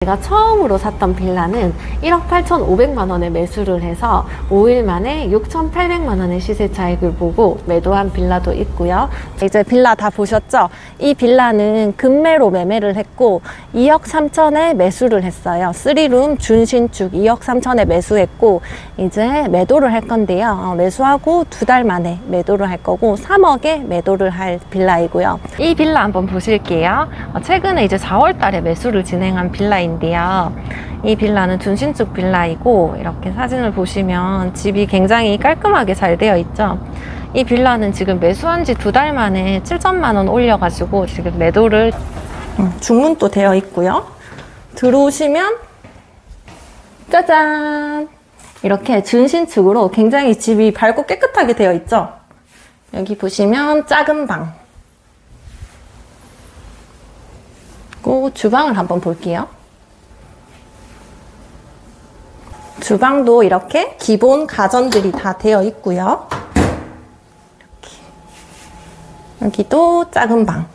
제가 처음으로 샀던 빌라는 1억 8,500만 원에 매수를 해서 5일 만에 6,800만 원의 시세 차익을 보고 매도한 빌라도 있고요. 이제 빌라 다 보셨죠? 이 빌라는 급매로 매매를 했고 2억 3천에 매수를 했어요. 3룸 준신축 2억 3천에 매수했고 이제 매도를 할 건데요. 매수하고 2달 만에 매도를 할 거고 3억에 매도를 할 빌라이고요. 이 빌라 한번 보실게요. 최근에 이제 4월 달에 매수를 진행한 빌라인데요. 이 빌라는 준신축 빌라이고 이렇게 사진을 보시면 집이 굉장히 깔끔하게 잘 되어 있죠. 이 빌라는 지금 매수한 지 2달 만에 7천만 원 올려가지고 지금 매도를 중문도 되어 있고요. 들어오시면 짜잔! 이렇게 준신축으로 굉장히 집이 밝고 깨끗하게 되어 있죠. 여기 보시면 작은 방 그리고 주방을 한번 볼게요. 주방도 이렇게 기본 가전들이 다 되어 있고요. 이렇게. 여기도 작은 방.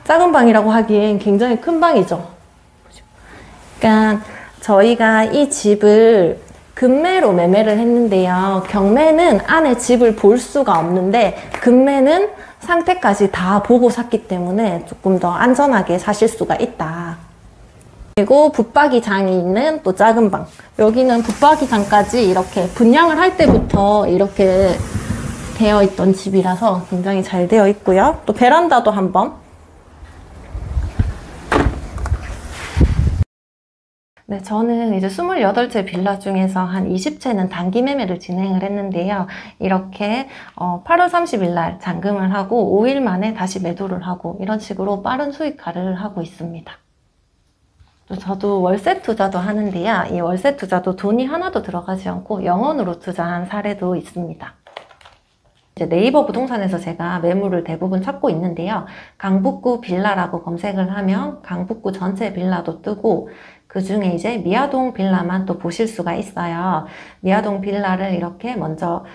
작은 방이라고 하기엔 굉장히 큰 방이죠. 그러니까 저희가 이 집을 급매로 매매를 했는데요. 경매는 안에 집을 볼 수가 없는데 급매는 상태까지 다 보고 샀기 때문에 조금 더 안전하게 사실 수가 있다. 그리고 붙박이장이 있는 또 작은 방. 여기는 붙박이장까지 이렇게 분양을 할 때부터 이렇게 되어 있던 집이라서 굉장히 잘 되어 있고요. 또 베란다도 한번. 네, 저는 이제 28채 빌라 중에서 한 20채는 단기 매매를 진행을 했는데요. 이렇게 8월 30일 날 잔금을 하고 5일 만에 다시 매도를 하고 이런 식으로 빠른 수익화를 하고 있습니다. 저도 월세 투자도 하는데요. 이 월세 투자도 돈이 하나도 들어가지 않고 영원으로 투자한 사례도 있습니다. 이제 네이버 부동산에서 제가 매물을 대부분 찾고 있는데요. 강북구 빌라라고 검색을 하면 강북구 전체 빌라도 뜨고 그 중에 이제 미아동 빌라만 또 보실 수가 있어요. 미아동 빌라를 이렇게 먼저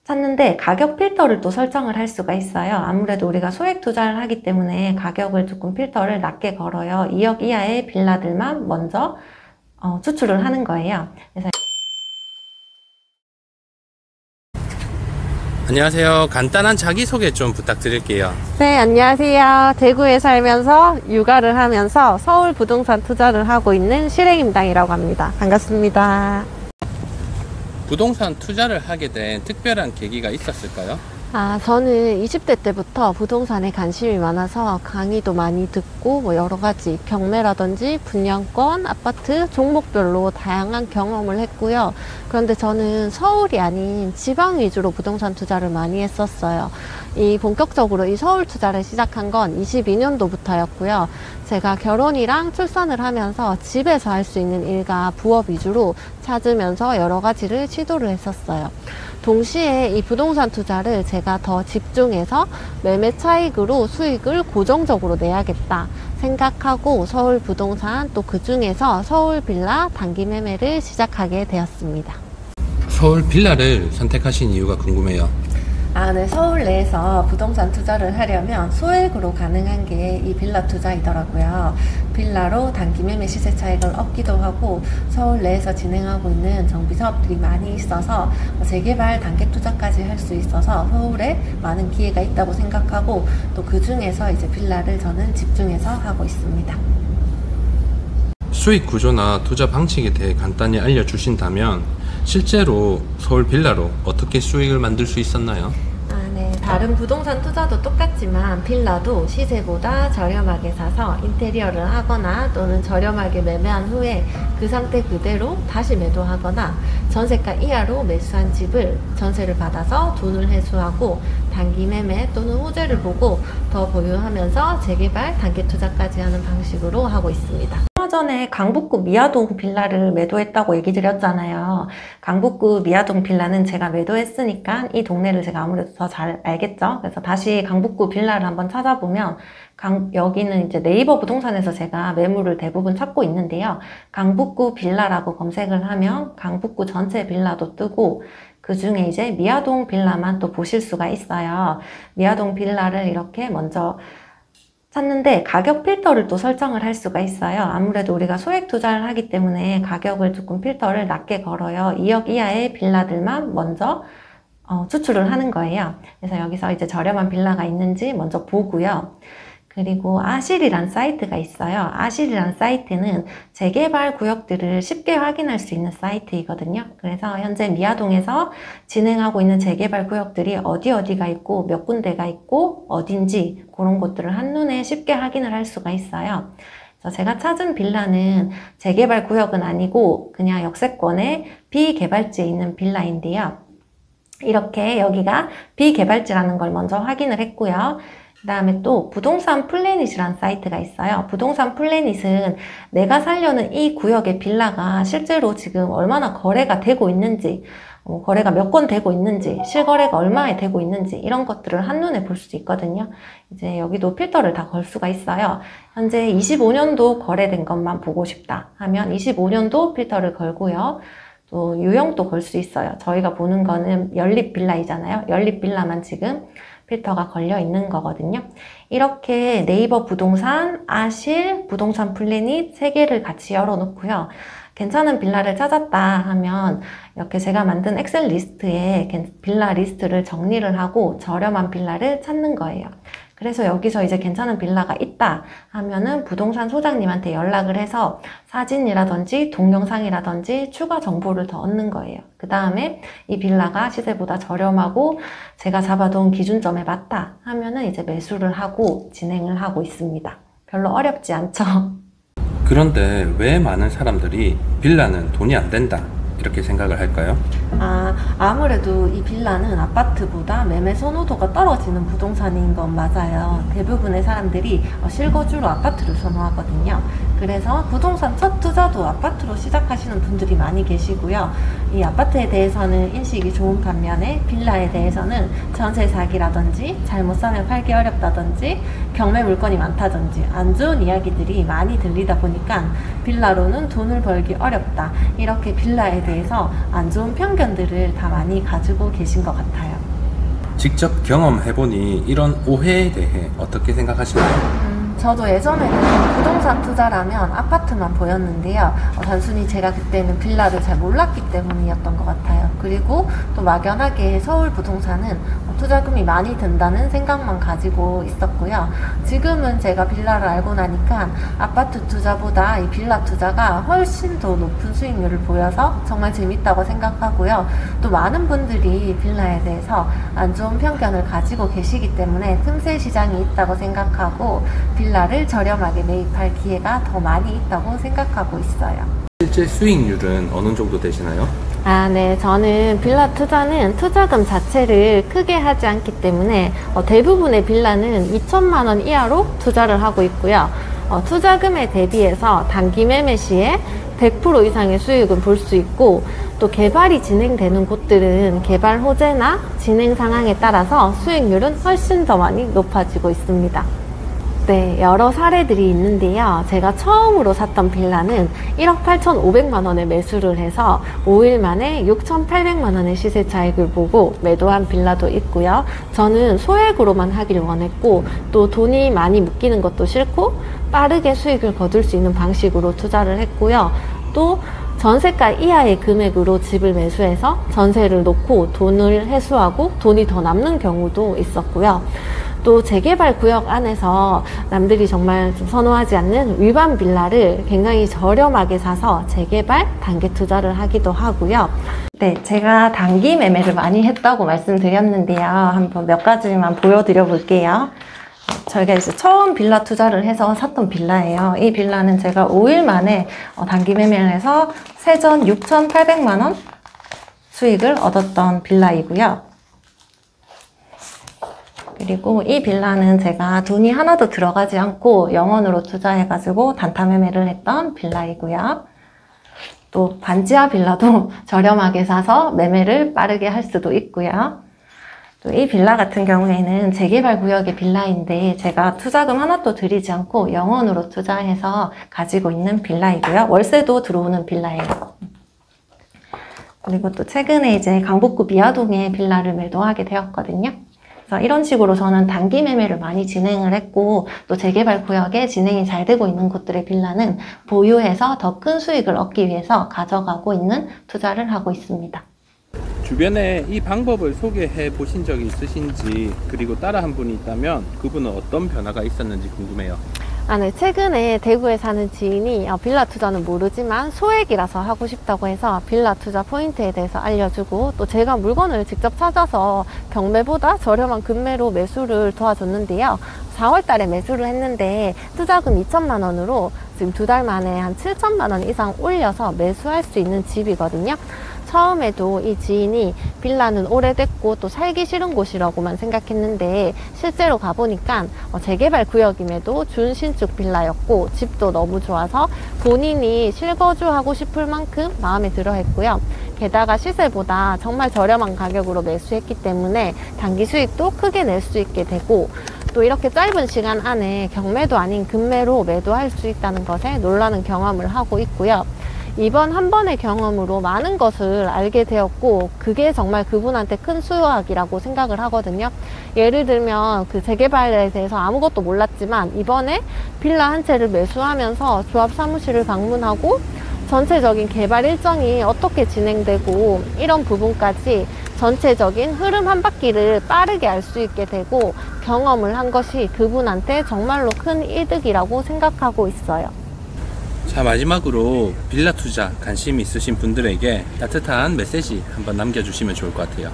찾는데 가격 필터를 또 설정을 할 수가 있어요. 아무래도 우리가 소액 투자를 하기 때문에 가격을 조금 필터를 낮게 걸어요. 2억 이하의 빌라들만 먼저 추출을 하는 거예요. 그래서 안녕하세요. 간단한 자기소개 좀 부탁드릴게요. 네, 안녕하세요. 대구에 살면서 육아를 하면서 서울 부동산 투자를 하고 있는 실행임당이라고 합니다. 반갑습니다. 부동산 투자를 하게 된 특별한 계기가 있었을까요? 저는 20대 때부터 부동산에 관심이 많아서 강의도 많이 듣고 뭐 여러 가지 경매라든지 분양권, 아파트 종목별로 다양한 경험을 했고요. 그런데 저는 서울이 아닌 지방 위주로 부동산 투자를 많이 했었어요. 본격적으로 이 서울 투자를 시작한 건 22년도부터였고요. 제가 결혼이랑 출산을 하면서 집에서 할 수 있는 일과 부업 위주로 찾으면서 여러 가지를 시도를 했었어요. 동시에 이 부동산 투자를 제가 더 집중해서 매매 차익으로 수익을 고정적으로 내야겠다 생각하고 서울 부동산 또 그 중에서 서울 빌라 단기 매매를 시작하게 되었습니다. 서울 빌라를 선택하신 이유가 궁금해요. 네, 서울 내에서 부동산 투자를 하려면 소액으로 가능한 게 이 빌라 투자이더라고요. 빌라로 단기 매매 시세 차익을 얻기도 하고 서울 내에서 진행하고 있는 정비 사업들이 많이 있어서 재개발 단계 투자까지 할 수 있어서 서울에 많은 기회가 있다고 생각하고 또 그 중에서 이제 빌라를 저는 집중해서 하고 있습니다. 수익 구조나 투자 방식에 대해 간단히 알려주신다면 실제로 서울 빌라로 어떻게 수익을 만들 수 있었나요? 네. 다른 부동산 투자도 똑같지만 빌라도 시세보다 저렴하게 사서 인테리어를 하거나 또는 저렴하게 매매한 후에 그 상태 그대로 다시 매도하거나 전세가 이하로 매수한 집을 전세를 받아서 돈을 회수하고 단기 매매 또는 호재를 보고 더 보유하면서 재개발 단기 투자까지 하는 방식으로 하고 있습니다. 얼마 전에 강북구 미아동 빌라를 매도했다고 얘기 드렸잖아요. 강북구 미아동 빌라는 제가 매도했으니까 이 동네를 제가 아무래도 더 잘 알겠죠. 그래서 다시 강북구 빌라를 한번 찾아보면 여기는 이제 네이버 부동산에서 제가 매물을 대부분 찾고 있는데요. 강북구 빌라라고 검색을 하면 강북구 전체 빌라도 뜨고 그 중에 이제 미아동 빌라만 또 보실 수가 있어요. 미아동 빌라를 이렇게 먼저 찾는데 가격 필터를 또 설정을 할 수가 있어요. 아무래도 우리가 소액 투자를 하기 때문에 가격을 조금 필터를 낮게 걸어요. 2억 이하의 빌라들만 먼저 추출을 하는 거예요. 그래서 여기서 이제 저렴한 빌라가 있는지 먼저 보고요. 그리고 아실이란 사이트가 있어요. 아실이란 사이트는 재개발 구역들을 쉽게 확인할 수 있는 사이트이거든요. 그래서 현재 미아동에서 진행하고 있는 재개발 구역들이 어디가 있고 몇 군데가 있고 어딘지 그런 것들을 한눈에 쉽게 확인을 할 수가 있어요. 그래서 제가 찾은 빌라는 재개발 구역은 아니고 그냥 역세권의 비개발지에 있는 빌라인데요. 이렇게 여기가 비개발지라는 걸 먼저 확인을 했고요. 그 다음에 또 부동산 플래닛이라는 사이트가 있어요. 부동산 플래닛은 내가 살려는 이 구역의 빌라가 실제로 지금 얼마나 거래가 되고 있는지, 거래가 몇 건 되고 있는지, 실거래가 얼마에 되고 있는지 이런 것들을 한눈에 볼 수 있거든요. 이제 여기도 필터를 다 걸 수가 있어요. 현재 25년도 거래된 것만 보고 싶다 하면 25년도 필터를 걸고요. 또 유형도 걸 수 있어요. 저희가 보는 거는 연립 빌라이잖아요. 연립 빌라만 지금 필터가 걸려 있는 거거든요. 이렇게 네이버 부동산, 아실, 부동산 플래닛 3개를 같이 열어놓고요. 괜찮은 빌라를 찾았다 하면 이렇게 제가 만든 엑셀 리스트에 빌라 리스트를 정리를 하고 저렴한 빌라를 찾는 거예요. 그래서 여기서 이제 괜찮은 빌라가 있다 하면은 부동산 소장님한테 연락을 해서 사진이라든지 동영상이라든지 추가 정보를 더 얻는 거예요. 그 다음에 이 빌라가 시세보다 저렴하고 제가 잡아둔 기준점에 맞다 하면은 이제 매수를 하고 진행을 하고 있습니다. 별로 어렵지 않죠? 그런데 왜 많은 사람들이 빌라는 돈이 안 된다 이렇게 생각을 할까요? 아무래도 이 빌라는 아파트보다 매매 선호도가 떨어지는 부동산인 건 맞아요. 대부분의 사람들이 실거주로 아파트를 선호하거든요. 그래서 부동산 첫 투자도 아파트로 시작하시는 분들이 많이 계시고요. 이 아파트에 대해서는 인식이 좋은 반면에 빌라에 대해서는 전세 사기라든지 잘못 사면 팔기 어렵다든지 경매 물건이 많다든지 안 좋은 이야기들이 많이 들리다 보니까 빌라로는 돈을 벌기 어렵다. 이렇게 빌라에 대해서 안 좋은 편견들을 다 많이 가지고 계신 것 같아요. 직접 경험해보니 이런 오해에 대해 어떻게 생각하시나요? 저도 예전에는 부동산 투자라면 아파트만 보였는데요. 단순히 제가 그때는 빌라를 잘 몰랐기 때문이었던 것 같아요. 그리고 또 막연하게 서울 부동산은 투자금이 많이 든다는 생각만 가지고 있었고요. 지금은 제가 빌라를 알고 나니까 아파트 투자보다 이 빌라 투자가 훨씬 더 높은 수익률을 보여서 정말 재밌다고 생각하고요. 또 많은 분들이 빌라에 대해서 안 좋은 편견을 가지고 계시기 때문에 틈새 시장이 있다고 생각하고 빌라를 저렴하게 매입할 기회가 더 많이 있다고 생각하고 있어요. 실제 수익률은 어느 정도 되시나요? 네. 저는 빌라 투자는 투자금 자체를 크게 하지 않기 때문에 대부분의 빌라는 2천만 원 이하로 투자를 하고 있고요. 투자금에 대비해서 단기 매매 시에 100% 이상의 수익은 볼 수 있고 또 개발이 진행되는 곳들은 개발 호재나 진행 상황에 따라서 수익률은 훨씬 더 많이 높아지고 있습니다. 네, 여러 사례들이 있는데요. 제가 처음으로 샀던 빌라는 1억 8,500만 원에 매수를 해서 5일 만에 6,800만 원의 시세 차익을 보고 매도한 빌라도 있고요. 저는 소액으로만 하길 원했고 또 돈이 많이 묶이는 것도 싫고 빠르게 수익을 거둘 수 있는 방식으로 투자를 했고요. 또 전세가 이하의 금액으로 집을 매수해서 전세를 놓고 돈을 회수하고 돈이 더 남는 경우도 있었고요. 또 재개발 구역 안에서 남들이 정말 좀 선호하지 않는 위반 빌라를 굉장히 저렴하게 사서 재개발 단기 투자를 하기도 하고요. 네, 제가 단기 매매를 많이 했다고 말씀드렸는데요. 한번 몇 가지만 보여드려 볼게요. 저희가 이제 처음 빌라 투자를 해서 샀던 빌라예요. 이 빌라는 제가 5일 만에 단기 매매를 해서 세전 6,800만 원 수익을 얻었던 빌라이고요. 그리고 이 빌라는 제가 돈이 하나도 들어가지 않고 영원으로 투자해가지고 단타 매매를 했던 빌라이고요. 또 반지하 빌라도 저렴하게 사서 매매를 빠르게 할 수도 있고요. 또 이 빌라 같은 경우에는 재개발 구역의 빌라인데 제가 투자금 하나도 들이지 않고 영원으로 투자해서 가지고 있는 빌라이고요. 월세도 들어오는 빌라예요. 그리고 또 최근에 이제 강북구 미아동에 빌라를 매도하게 되었거든요. 그래서 이런 식으로 저는 단기 매매를 많이 진행을 했고, 또 재개발 구역에 진행이 잘 되고 있는 곳들의 빌라는 보유해서 더 큰 수익을 얻기 위해서 가져가고 있는 투자를 하고 있습니다. 주변에 이 방법을 소개해 보신 적이 있으신지, 그리고 따라 한 분이 있다면 그분은 어떤 변화가 있었는지 궁금해요. 네, 최근에 대구에 사는 지인이 빌라 투자는 모르지만 소액이라서 하고 싶다고 해서 빌라 투자 포인트에 대해서 알려주고, 또 제가 물건을 직접 찾아서 경매보다 저렴한 금매로 매수를 도와줬는데요. 4월 달에 매수를 했는데 투자금 2천만 원으로 지금 2달 만에 한 7천만 원 이상 올려서 매수할 수 있는 집이거든요. 처음에도 이 지인이 빌라는 오래됐고 또 살기 싫은 곳이라고만 생각했는데, 실제로 가보니까 재개발 구역임에도 준신축 빌라였고 집도 너무 좋아서 본인이 실거주하고 싶을 만큼 마음에 들어 했고요. 게다가 시세보다 정말 저렴한 가격으로 매수했기 때문에 단기 수익도 크게 낼 수 있게 되고, 또 이렇게 짧은 시간 안에 경매도 아닌 금매로 매도할 수 있다는 것에 놀라는 경험을 하고 있고요. 이번 한 번의 경험으로 많은 것을 알게 되었고, 그게 정말 그분한테 큰 수확이라고 생각을 하거든요. 예를 들면 그 재개발에 대해서 아무것도 몰랐지만 이번에 빌라 한 채를 매수하면서 조합 사무실을 방문하고 전체적인 개발 일정이 어떻게 진행되고 이런 부분까지 전체적인 흐름 한 바퀴를 빠르게 알 수 있게 되고 경험을 한 것이 그분한테 정말로 큰 이득이라고 생각하고 있어요. 자, 마지막으로 빌라 투자 관심 있으신 분들에게 따뜻한 메시지 한번 남겨주시면 좋을 것 같아요.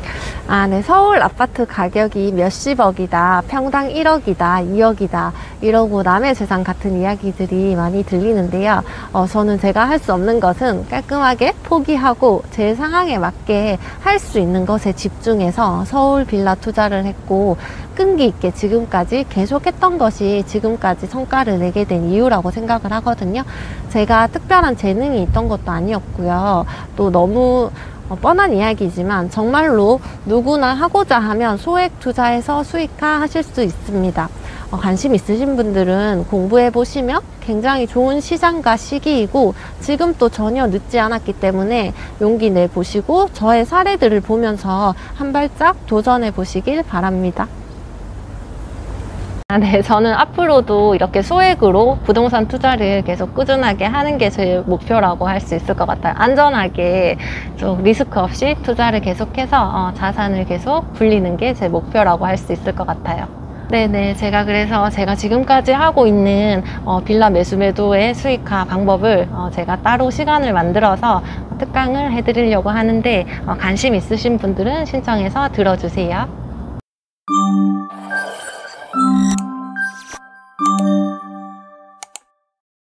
네. 서울 아파트 가격이 몇십억이다, 평당 1억이다, 2억이다 이러고 남의 세상 같은 이야기들이 많이 들리는데요. 저는 제가 할 수 없는 것은 깔끔하게 포기하고 제 상황에 맞게 할 수 있는 것에 집중해서 서울 빌라 투자를 했고, 끈기 있게 지금까지 계속했던 것이 지금까지 성과를 내게 된 이유라고 생각을 하거든요. 제가 특별한 재능이 있던 것도 아니었고요. 또 너무 뻔한 이야기지만 정말로 누구나 하고자 하면 소액 투자해서 수익화 하실 수 있습니다. 관심 있으신 분들은 공부해 보시면 굉장히 좋은 시장과 시기이고, 지금 또 전혀 늦지 않았기 때문에 용기 내 보시고 저의 사례들을 보면서 한 발짝 도전해 보시길 바랍니다. 네, 저는 앞으로도 이렇게 소액으로 부동산 투자를 계속 꾸준하게 하는 게 제 목표라고 할 수 있을 것 같아요. 안전하게 좀 리스크 없이 투자를 계속해서 자산을 계속 굴리는 게 제 목표라고 할 수 있을 것 같아요. 네네, 제가 지금까지 하고 있는 빌라 매수 매도의 수익화 방법을 제가 따로 시간을 만들어서 특강을 해드리려고 하는데, 관심 있으신 분들은 신청해서 들어주세요.